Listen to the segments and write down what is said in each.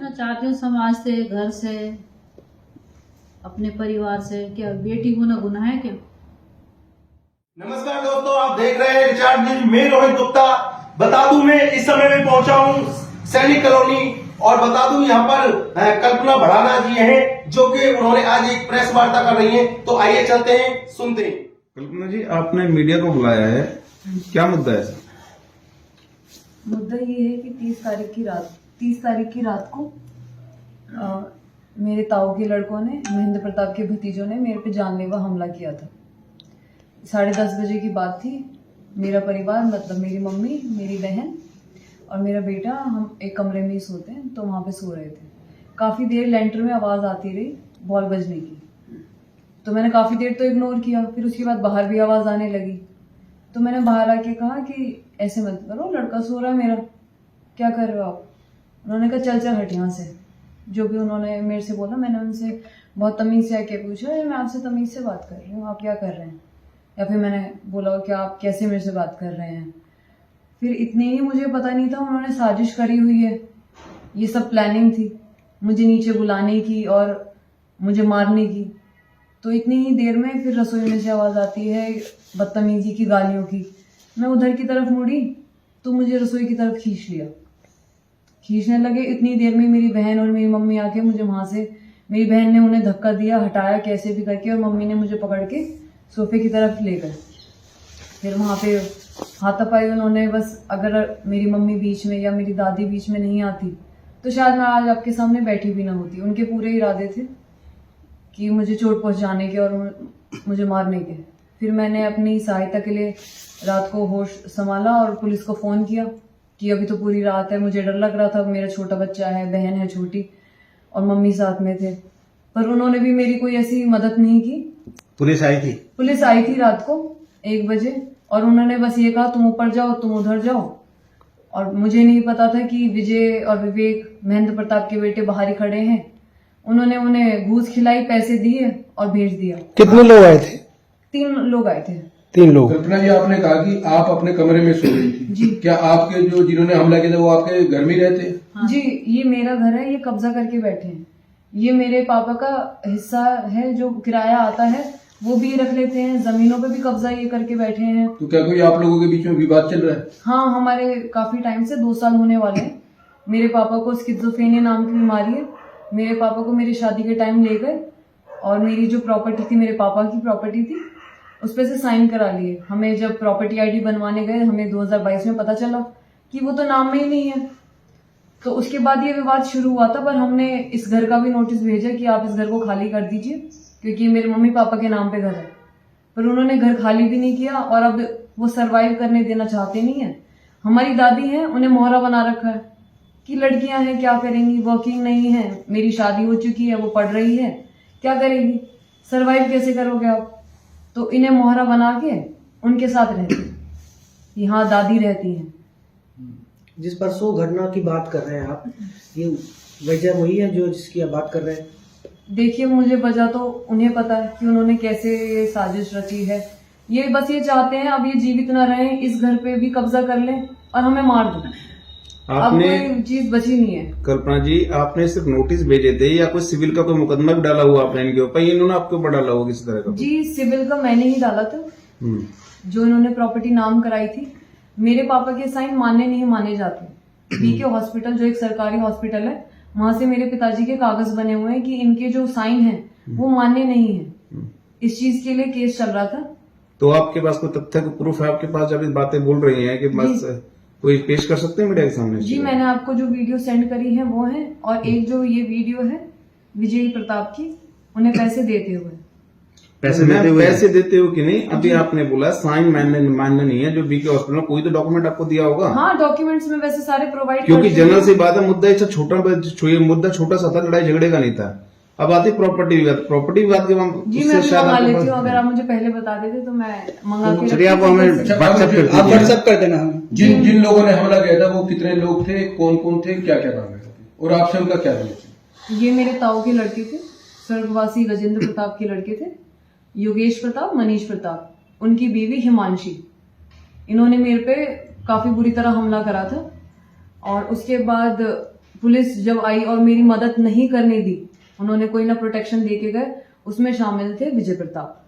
पूछना चाहती हूँ, समाज से, घर से, अपने परिवार से, क्या बेटी होना गुनाह है क्या? नमस्कार दोस्तों, आप देख रहे हैं रिचार्ज न्यूज। मैं रोहित गुप्ता। बता दूं, मैं इस समय में पहुंचा हूं सैनिक कॉलोनी और बता दूं यहाँ पर कल्पना भड़ाना जी हैं, जो कि उन्होंने आज एक प्रेस वार्ता कर रही हैं। तो आइए चलते हैं, सुनते हैं। कल्पना जी, आपने मीडिया को बुलाया है, क्या मुद्दा है सर? मुद्दा ये है कि 30 तारीख की रात को मेरे ताऊ के लड़कों ने, महेंद्र प्रताप के भतीजों ने मेरे पे जानलेवा हमला किया था। 10:30 बजे की बात थी। मेरा परिवार, मतलब मेरी मम्मी, मेरी बहन और मेरा बेटा, हम एक कमरे में ही सोते हैं, तो वहाँ पे सो रहे थे। काफ़ी देर लेंटर में आवाज़ आती रही बॉल बजने की, तो मैंने काफ़ी देर तो इग्नोर किया। फिर उसके बाद बाहर भी आवाज़ आने लगी, तो मैंने बाहर आके कहा कि ऐसे मत करो, लड़का सो रहा है मेरा, क्या कर रहे हो आप? उन्होंने कहा चल चल हट यहाँ से। जो भी उन्होंने मेरे से बोला, मैंने उनसे बहुत तमीज़ से आके पूछा, मैं आपसे तमीज़ से बात कर रही हूँ, आप क्या कर रहे हैं? या फिर मैंने बोला कि आप कैसे मेरे से बात कर रहे हैं? फिर इतने ही, मुझे पता नहीं था उन्होंने साजिश करी हुई है, ये सब प्लानिंग थी मुझे नीचे बुलाने की और मुझे मारने की। तो इतनी ही देर में फिर रसोई में से आवाज़ आती है बदतमीजी की, गालियों की। मैं उधर की तरफ मुड़ी तो मुझे रसोई की तरफ खींचने लगे। इतनी देर में मेरी बहन और मेरी मम्मी आके मुझे वहाँ से, मेरी बहन ने उन्हें धक्का दिया, हटाया कैसे भी करके, और मम्मी ने मुझे पकड़ के सोफे की तरफ ले गए। फिर वहाँ पे हाथापाई उन्होंने, बस अगर मेरी मम्मी बीच में या मेरी दादी बीच में नहीं आती तो शायद मैं आज आपके सामने बैठी भी ना होती। उनके पूरे इरादे थे कि मुझे चोट पहुँचाने के और मुझे मारने के। फिर मैंने अपनी सहायता के लिए रात को होश संभाला और पुलिस को फ़ोन किया कि अभी तो पूरी रात है, मुझे डर लग रहा था, मेरा छोटा बच्चा है, बहन है छोटी, और मम्मी साथ में थे। पर उन्होंने भी मेरी कोई ऐसी मदद नहीं की। पुलिस आई थी? पुलिस आई थी रात को 1 बजे, और उन्होंने बस ये कहा तुम ऊपर जाओ, तुम उधर जाओ। और मुझे नहीं पता था कि विजय और विवेक, महेंद्र प्रताप के बेटे, बाहर ही खड़े हैं। उन्होंने उन्हें घूस खिलाई, पैसे दिए और भेज दिया। कितने लोग आए थे? 3 लोग आए थे। 3 लोग। कल्पना जी, आपने कहा कि आप अपने कमरे में सो रही थी जी। क्या आपके जो जिन्होंने हमला किया था वो आपके घर में ही रहते हैं? हाँ। जी, ये मेरा घर है, ये कब्जा करके बैठे हैं। ये मेरे पापा का हिस्सा है, जो किराया आता है वो भी रख लेते हैं, जमीनों पे भी कब्जा ये करके बैठे हैं। तो क्या कोई आप लोगों के बीच में विवाद चल रहा है? हाँ, हमारे काफी टाइम से 2 साल होने वाले हैं। मेरे पापा को स्किज़ोफ्रेनिया नाम की बीमारी है। मेरे पापा को मेरी शादी के टाइम ले गए और मेरी जो प्रॉपर्टी थी, मेरे पापा की प्रॉपर्टी थी, उस पे से साइन करा लिए। हमें जब प्रॉपर्टी आईडी बनवाने गए, हमें 2022 में पता चला कि वो तो नाम में ही नहीं है। तो उसके बाद ये विवाद शुरू हुआ था, पर हमने इस घर का भी नोटिस भेजा कि आप इस घर को खाली कर दीजिए, क्योंकि मेरे मम्मी पापा के नाम पे घर है। पर उन्होंने घर खाली भी नहीं किया और अब वो सरवाइव करने देना चाहते नहीं है। हमारी दादी हैं, उन्हें मोहरा बना रखा है कि लड़कियां हैं क्या करेंगी, वर्किंग नहीं है, मेरी शादी हो चुकी है, वो पढ़ रही है, क्या करेगी, सरवाइव कैसे करोगे आप? तो इन्हें मोहरा बना के उनके साथ रहती कि हाँ दादी रहती हैं। जिस परसों घटना की बात कर रहे हैं आप, ये वजह वही है जो जिसकी आप बात कर रहे हैं? देखिए, मुझे वजह तो उन्हें पता है कि उन्होंने कैसे ये साजिश रची है। ये बस ये चाहते हैं अब ये जीवित न रहें, इस घर पे भी कब्जा कर लें और हमें मार दें। अब कोई चीज बची नहीं है। कल्पना जी, आपने सिर्फ नोटिस भेजे थे या कोई सिविल का कोई मुकदमा भी डाला हुआ आपने इनके ऊपर? इन्होंने आपके ऊपर डाला हुआ किसी तरह का? जी, सिविल का मैंने ही डाला था। जो इन्होंने प्रॉपर्टी नाम कराई थी, मेरे पापा के साइन मान्य नहीं माने जाते। बीके हॉस्पिटल, जो एक सरकारी हॉस्पिटल है, वहां से मेरे पिताजी के कागज बने हुए हैं कि इनके जो साइन हैं वो मान्य नहीं है। इस चीज के लिए केस चल रहा था। तो आपके पास कोई तथ्य का प्रूफ है आपके पास, जब इस बातें बोल रही हैं कि बस कोई पेश कर सकते हैं मीडिया के सामने? जी, मैंने आपको जो वीडियो सेंड करी है वो है, और एक जो ये वीडियो है विजय प्रताप की, उन्हें पैसे देते हुए। पैसे देते हो कि नहीं? अभी आपने बोला साइन मान्य नहीं है, जो बीके हॉस्पिटल में कोई तो डॉक्यूमेंट आपको दिया होगा। हाँ, डॉक्यूमेंट्स में वैसे सारे प्रोवाइड, क्योंकि जनरल सी बात है, मुद्दा छोटा सा था, लड़ाई झगड़े का नहीं था। अब आती प्रॉपर्टी विवाद के जी मैं मंगा लेती हूँ। अगर आप मुझे पहले बता देते तो मैं मंगा के। चलिए, आप हमें व्हाट्सएप कर देना। जिन लोगों ने हमला किया था वो कितने लोग थे, कौन कौन थे, क्या क्या नाम है, और आपसे उनका क्या रिलेशन? ये मेरे ताऊ के लड़के थे, स्वर्गवासी गजेंद्र प्रताप के लड़के थे, योगेश प्रताप, मनीष प्रताप, उनकी बीवी हिमांशी। इन्होंने मेरे पे काफी बुरी तरह हमला करा था। और उसके बाद पुलिस जब आई और मेरी मदद नहीं करने दी, उन्होंने कोई ना प्रोटेक्शन दे के गए, उसमें शामिल थे विजय प्रताप,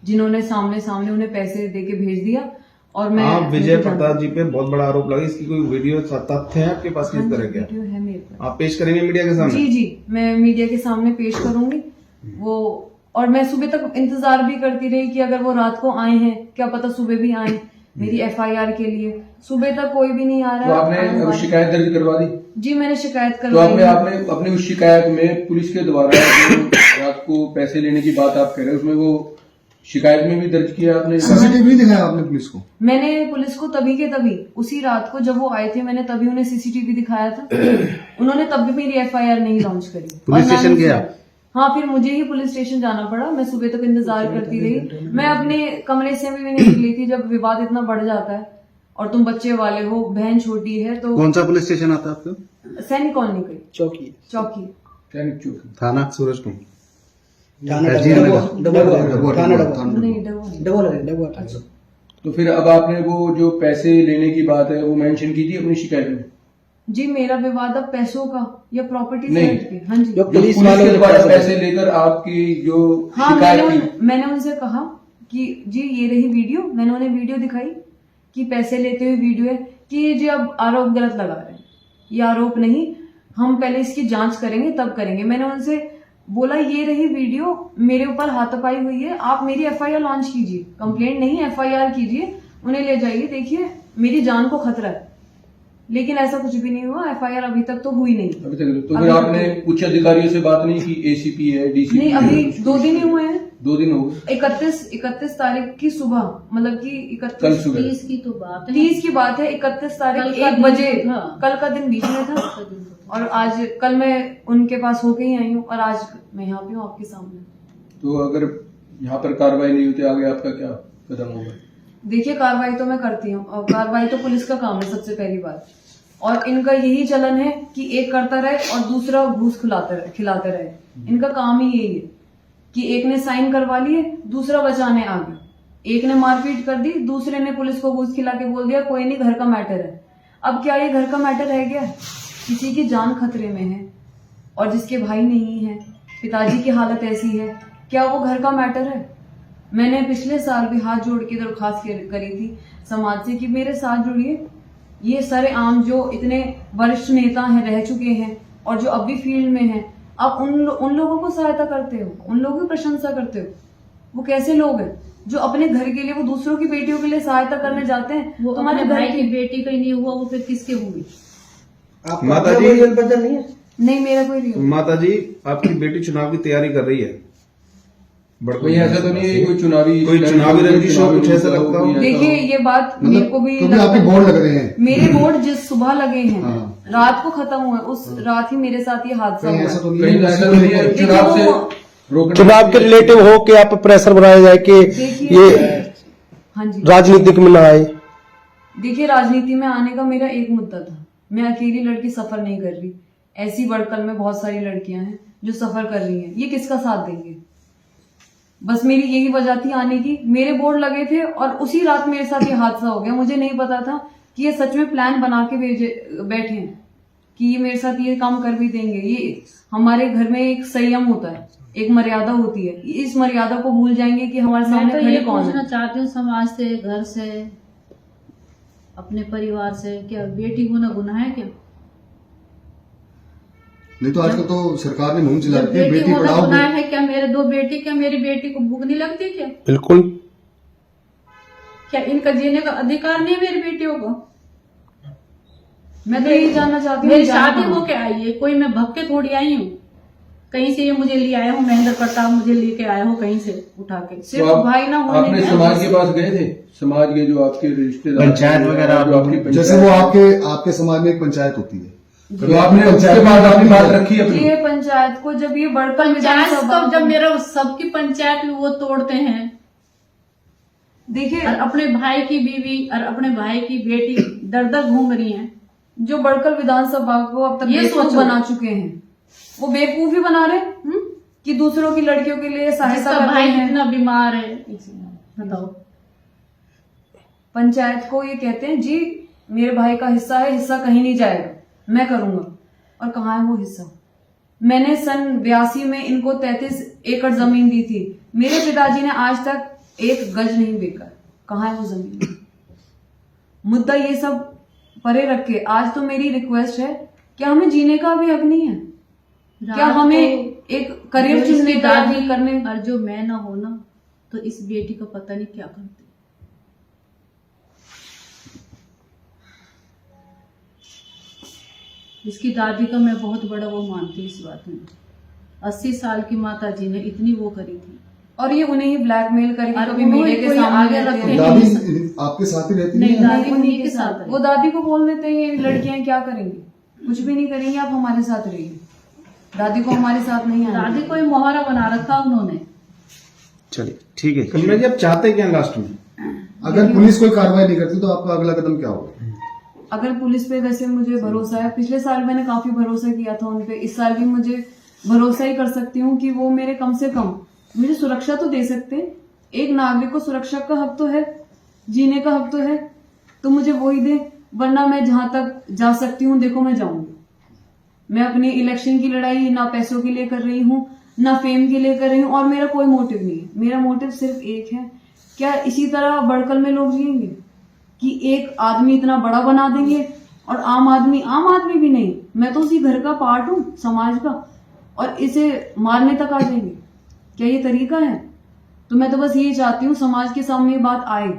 जिन्होंने सामने सामने उन्हें पैसे दे के भेज दिया। और मैं आप विजय प्रताप जी पे बहुत बड़ा आरोप लगा, इसकी कोई वीडियो तथ्य है आपके पास? किस तरह वीडियो है मेरे पास। आप पेश करेंगे मीडिया के सामने? जी जी, मैं मीडिया के सामने पेश करूंगी वो। और मैं सुबह तक इंतजार भी करती रही कि अगर वो रात को आए हैं, क्या पता सुबह भी आए मेरी FIR के लिए। सुबह तक कोई भी नहीं आ तो रहा। आपने शिकायत दर्ज करवा दी? जी मैंने शिकायत तो करवाई। आपने अपनी उस शिकायत में पुलिस के द्वारा जो रात को पैसे लेने की बात आप कह रहे हैं, उसमें वो शिकायत में भी दर्ज किया आपने? CCTV दिखाया आपने पुलिस को? मैंने पुलिस को तभी के तभी, उसी रात को जब वो आए थे, मैंने तभी उन्हें CCTV दिखाया था। उन्होंने तब भी मेरी FIR नहीं लॉन्च करी। पुलिस स्टेशन गया? हाँ, फिर मुझे ही पुलिस स्टेशन जाना पड़ा। मैं सुबह तक इंतजार करती रही। मैं अपने कमरे से भी नहीं निकली थी। जब विवाद इतना बढ़ जाता है और तुम बच्चे वाले हो, बहन छोटी है, तो कौन सा पुलिस स्टेशन आता है आपका? सैनिक कॉलोनी गई, चौकी चौकी, सैनिक चौकी, थाना सूरजकुंड, नहीं। तो फिर अब आपने वो जो पैसे लेने की बात है वो मेंशन की थी अपनी शिकायत में? जी, मेरा विवाद अब पैसों का या प्रॉपर्टी नहीं। साइड की। हाँ जी, जो पुलिस के द्वारा पैसे लेकर आपकी जो हाँ, शिकायत थी, मैंने उनसे कहा कि जी ये रही वीडियो। मैंने उन्हें वीडियो दिखाई कि पैसे लेते हुए वीडियो है, कि जी अब आरोप गलत लगा रहे हैं, ये आरोप नहीं, हम पहले इसकी जांच करेंगे तब करेंगे। मैंने उनसे बोला ये रही वीडियो, मेरे ऊपर हाथापाई हुई है, आप मेरी FIR लॉन्च कीजिए, कंप्लेंट नहीं FIR कीजिए, उन्हें ले जाइए, देखिए मेरी जान को खतरा है। लेकिन ऐसा कुछ भी नहीं हुआ, FIR अभी तक तो हुई नहीं। अभी तक तो फिर आपने उच्च अधिकारियों से बात नहीं की? ACP है, DCP नहीं, अभी 2 दिन ही हुए हैं। 2 दिन हो गए। 31 तारीख की सुबह, मतलब कि कल 31 सुबह 30 की तो बात है। 30 की बात है, 31 तारीख कल का 1 दिन बजे, था। कल का दिन बीच में था। और आज कल मैं उनके पास होके ही आई हूँ और आज मैं यहाँ पे हूँ आपके सामने। तो अगर यहाँ पर कार्रवाई नहीं होती, आगे आपका क्या कदम होगा? देखिए, कार्रवाई तो मैं करती हूँ और कार्रवाई तो पुलिस का काम है सबसे पहली बात। और इनका यही चलन है कि एक करता रहे और दूसरा घूस खिलाते रहे। इनका काम ही यही है कि एक ने साइन करवा लिए, दूसरा बचाने आ गया, एक ने मारपीट कर दी, दूसरे ने पुलिस को घूस खिला के बोल दिया कोई नहीं, घर का मैटर है। अब क्या ये घर का मैटर रह गया? किसी की जान खतरे में है और जिसके भाई नहीं है, पिताजी की हालत ऐसी है, क्या वो घर का मैटर है? मैंने पिछले साल भी हाथ जोड़ के दरख्वास्त करी थी समाज से कि मेरे साथ जुड़िए। ये सरेआम जो इतने वरिष्ठ नेता हैं, रह चुके हैं और जो अब भी फील्ड में हैं, आप उन लोगों को सहायता करते हो, उन लोगों की प्रशंसा करते हो। वो कैसे लोग हैं जो अपने घर के लिए, वो दूसरों की बेटियों के लिए सहायता करने जाते हैं? वो तुम्हारे अपने घर भाई की बेटी का ही नहीं हुआ, वो फिर किसके हुई? माता जी, नहीं है? नहीं, मेरा कोई नहीं। माता जी, आपकी बेटी चुनाव की तैयारी कर रही है? कोई ऐसा तो नहीं है कोई चुनावी रंजिश हो, कुछ ऐसा लगता हो? देखिए, ये बात मेरे को भी क्योंकि आपके बोर्ड लग रहे हैं। मेरे बोर्ड जिस सुबह लगे हैं, हाँ। रात को खत्म हुए, उस रात ही मेरे साथ ये हादसा कहीं हुआ। ऐसा तो कहीं ऐसा तो नहीं है देखिए, चुनाव से वो- रोकने चुनाव के रिलेटिव हो कि आप प्रेशर बनाया जाए कि देखिए, ये हाँ जी, राजनीतिक में ना आए? देखिए, राजनीति में आने का मेरा एक मुद्दा था। मैं अकेली लड़की सफर नहीं कर रही, ऐसी वर्कल में बहुत सारी लड़कियां हैं जो सफर कर रही हैं। ये किसका साथ देंगे? बस मेरी यही वजह थी आने की। मेरे बोर्ड लगे थे और उसी रात मेरे साथ ये हादसा हो गया। मुझे नहीं पता था कि ये सच में प्लान बना के बैठे हैं कि ये मेरे साथ ये काम कर भी देंगे। ये हमारे घर में एक संयम होता है, एक मर्यादा होती है। इस मर्यादा को भूल जाएंगे कि हमारे मैं सामने तो खड़े ये कौन पूछना है। चाहती हूँ समाज से, घर से, अपने परिवार से, क्या बेटी होना गुनाह है क्या? नहीं तो आजकल तो सरकार ने मुहिम चला जब रखी है, बेटी बेटी होना पढ़ाओ। गुनाह है क्या? मेरे 2 बेटी, क्या मेरी बेटी को भूख नहीं लगती क्या? बिल्कुल। क्या इनका जीने का अधिकार नहीं है मेरी बेटियों को? मैं तो यही जानना चाहती हूँ, मेरी जाना शादी कहाँ? होके आई है, कोई मैं भग के थोड़ी आई हूँ। कहीं से ये मुझे ले आया हूँ, महेंद्र प्रताप मुझे लेके आया हूँ कहीं से उठा के। सिर्फ तो आप- भाई ना होने आपने की समाज वजह के से। पास गए थे? समाज के जो आपके रिश्तेदार, पंचायत वगैरह जो आपकी पंचायत- जैसे वो आपके समाज में एक पंचायत होती है, तो आपने उसके बाद अपनी बात रखी अपनी? ये पंचायत को जब ये बढ़कर पंचायत तो जब मेरा सबकी पंचायत में वो तोड़ते हैं, देखिए, और अपने भाई की बीवी और अपने भाई की बेटी दर दर घूम रही हैं। जो बढ़कर विधानसभा को अब तक ये बेवकूफ सोचो। बना चुके हैं, वो बेवकूफ ही बना रहे हैं, कि दूसरों की लड़कियों के लिए सहायता जिसका कर भाई रहे हैं। इतना बीमार है, बताओ। पंचायत को ये कहते हैं जी मेरे भाई का हिस्सा है, हिस्सा कहीं नहीं जाएगा, मैं करूंगा। और कहाँ है वो हिस्सा। मैंने सन 82 में इनको 33 एकड़ जमीन दी थी। मेरे पिताजी ने आज तक 1 गज नहीं बेचा। कहाँ है वो जमीन? मुद्दा ये सब परे रख के आज तो मेरी रिक्वेस्ट है, क्या हमें जीने का भी हक नहीं है? क्या हमें एक करियर चुनने का भी करने? और जो मैं ना हो ना तो इस बेटी का पता नहीं क्या करते। इसकी दादी का मैं बहुत बड़ा वो मानती हूँ इस बात में। 80 साल की माता जी ने इतनी वो करी थी, और ये उन्हें ही ब्लैकमेल करके और कभी उन्हें मीडिया के कोई सामने आगे रहते रखते हैं। दादी आपके साथ ही रहती नहीं, है? दादी उन्हीं के साथ है। वो दादी को बोल देते हैं ये लड़कियां क्या करेंगी, कुछ भी नहीं करेंगी, आप हमारे साथ रहिए। दादी को हमारे साथ नहीं आना। दादी को मोहरा बना रखा उन्होंने। चलिए ठीक है। कल्पना जी आप चाहते क्या लास्ट में? अगर पुलिस कोई कार्रवाई नहीं करती तो आपका अगला कदम क्या होगा? अगर पुलिस पे वैसे मुझे भरोसा है, पिछले साल मैंने काफी भरोसा किया था उन पे, इस साल भी मुझे भरोसा ही कर सकती हूँ कि वो मेरे कम से कम मुझे सुरक्षा तो दे सकते हैं। एक नागरिक को सुरक्षा का हक तो है, जीने का हक तो है, तो मुझे वो ही दे, वरना मैं जहां तक जा सकती हूँ देखो मैं जाऊंगी। मैं अपनी इलेक्शन की लड़ाई ना पैसों के लिए कर रही हूँ ना फेम के लिए कर रही हूँ, और मेरा कोई मोटिव नहीं है। मेरा मोटिव सिर्फ एक है, क्या इसी तरह बड़कल में लोग जिएंगे कि एक आदमी इतना बड़ा बना देंगे और आम आदमी भी नहीं, मैं तो उसी घर का पार्ट हूँ समाज का, और इसे मारने तक आ जाएंगे? क्या ये तरीका है? तो मैं तो बस ये चाहती हूँ समाज के सामने ये बात आए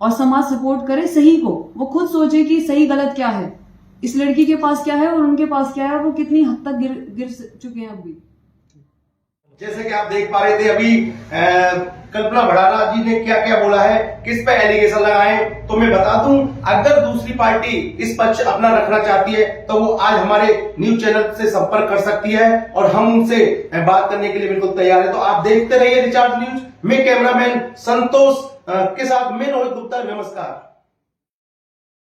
और समाज सपोर्ट करे सही को। वो खुद सोचे कि सही गलत क्या है, इस लड़की के पास क्या है और उनके पास क्या है, वो कितनी हद तक गिर चुके हैं अभी। जैसे कि आप देख पा रहे थे अभी कल्पना भड़ाना जी ने क्या क्या बोला है, किस पे एलिगेशन लगाए। तो मैं बता दूं, अगर दूसरी पार्टी इस पक्ष अपना रखना चाहती है तो वो आज हमारे न्यूज चैनल से संपर्क कर सकती है और हम उनसे बात करने के लिए बिल्कुल तैयार है। तो आप देखते रहिए रिचार्ज न्यूज। मैं कैमरामैन संतोष के साथ मैं रोहित गुप्ता, नमस्कार।